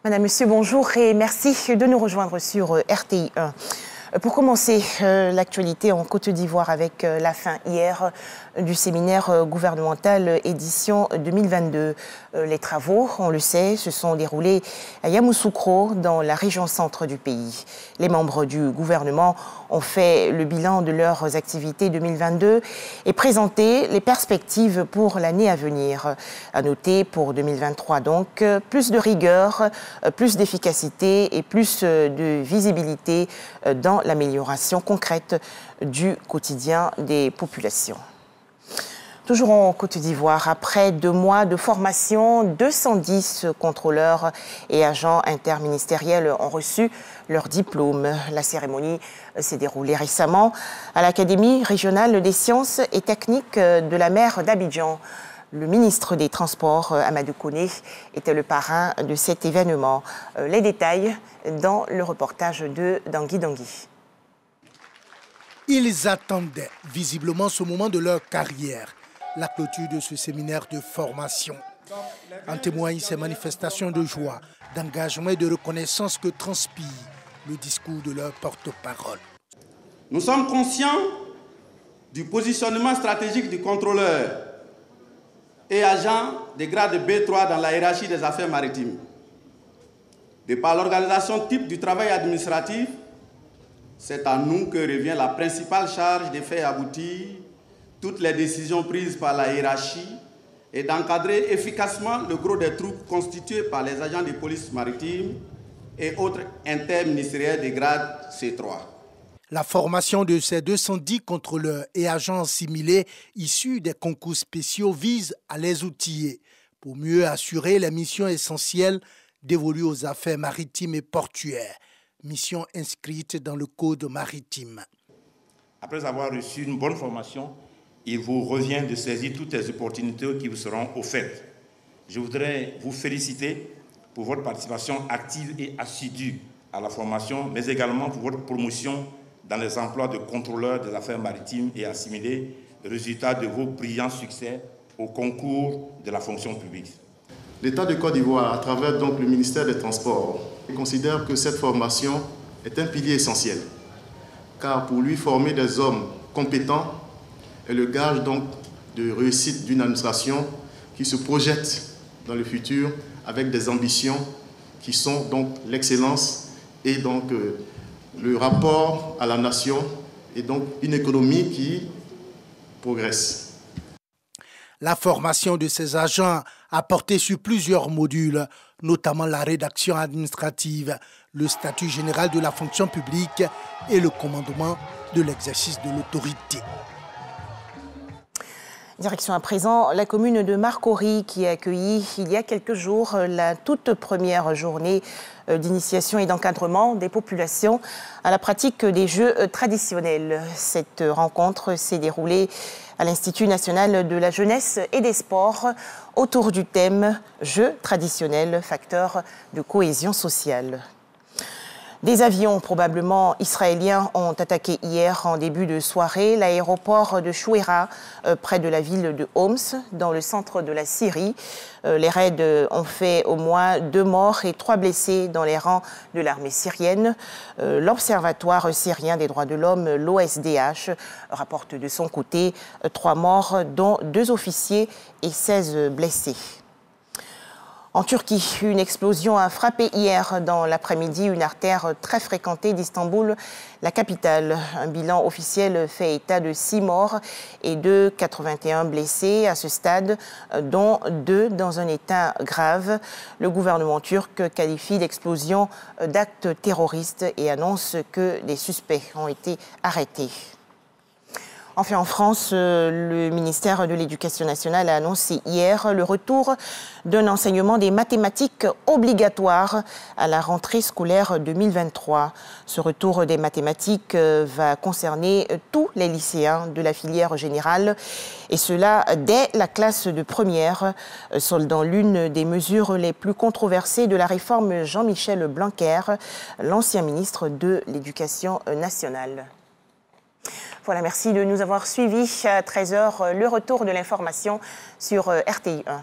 Madame, Monsieur, bonjour et merci de nous rejoindre sur RTI 1. Pour commencer, l'actualité en Côte d'Ivoire avec la fin hier du séminaire gouvernemental édition 2022. Les travaux, on le sait, se sont déroulés à Yamoussoukro, dans la région centre du pays. Les membres du gouvernement ont fait le bilan de leurs activités 2022 et présenté les perspectives pour l'année à venir. À noter pour 2023 donc, plus de rigueur, plus d'efficacité et plus de visibilité dans l'amélioration concrète du quotidien des populations. Toujours en Côte d'Ivoire, après 2 mois de formation, 210 contrôleurs et agents interministériels ont reçu leur diplôme. La cérémonie s'est déroulée récemment à l'Académie régionale des sciences et techniques de la mer d'Abidjan. Le ministre des Transports, Amadou Koné, était le parrain de cet événement. Les détails dans le reportage de Dangui Dangui. Ils attendaient visiblement ce moment de leur carrière, la clôture de ce séminaire de formation. En témoignent ces manifestations de joie, d'engagement et de reconnaissance que transpire le discours de leur porte-parole. Nous sommes conscients du positionnement stratégique du contrôleur et agent des grades B3 dans la hiérarchie des affaires maritimes. De par l'organisation type du travail administratif, c'est à nous que revient la principale charge de faire aboutir toutes les décisions prises par la hiérarchie et d'encadrer efficacement le gros des troupes constituées par les agents de police maritime et autres interministériels de grade C3. La formation de ces 210 contrôleurs et agents assimilés issus des concours spéciaux vise à les outiller pour mieux assurer les missions essentielles dévolues aux affaires maritimes et portuaires, mission inscrite dans le Code maritime. Après avoir reçu une bonne formation, il vous revient de saisir toutes les opportunités qui vous seront offertes. Je voudrais vous féliciter pour votre participation active et assidue à la formation, mais également pour votre promotion dans les emplois de contrôleurs des affaires maritimes et assimilés, résultat de vos brillants succès au concours de la fonction publique. L'État de Côte d'Ivoire, à travers donc le ministère des Transports, considère que cette formation est un pilier essentiel, car pour lui, former des hommes compétents est le gage donc de réussite d'une administration qui se projette dans le futur avec des ambitions qui sont donc l'excellence et donc le rapport à la nation et donc une économie qui progresse. La formation de ces agents a porté sur plusieurs modules, notamment la rédaction administrative, le statut général de la fonction publique et le commandement de l'exercice de l'autorité. Direction à présent la commune de Marcory qui a accueilli il y a quelques jours la toute première journée d'initiation et d'encadrement des populations à la pratique des jeux traditionnels. Cette rencontre s'est déroulée à l'Institut national de la jeunesse et des sports autour du thème « Jeux traditionnels, facteurs de cohésion sociale ». Des avions probablement israéliens ont attaqué hier en début de soirée l'aéroport de Chouera, près de la ville de Homs, dans le centre de la Syrie. Les raids ont fait au moins 2 morts et 3 blessés dans les rangs de l'armée syrienne. L'Observatoire syrien des droits de l'homme, l'OSDH, rapporte de son côté 3 morts, dont 2 officiers et 16 blessés. En Turquie, une explosion a frappé hier dans l'après-midi une artère très fréquentée d'Istanbul, la capitale. Un bilan officiel fait état de 6 morts et de 81 blessés à ce stade, dont 2 dans un état grave. Le gouvernement turc qualifie l'explosion d'acte terroriste et annonce que des suspects ont été arrêtés. Enfin, en France, le ministère de l'Éducation nationale a annoncé hier le retour d'un enseignement des mathématiques obligatoire à la rentrée scolaire 2023. Ce retour des mathématiques va concerner tous les lycéens de la filière générale, et cela dès la classe de première, soldant l'une des mesures les plus controversées de la réforme Jean-Michel Blanquer, l'ancien ministre de l'Éducation nationale. Voilà, merci de nous avoir suivis. À 13h, le retour de l'information sur RTI 1.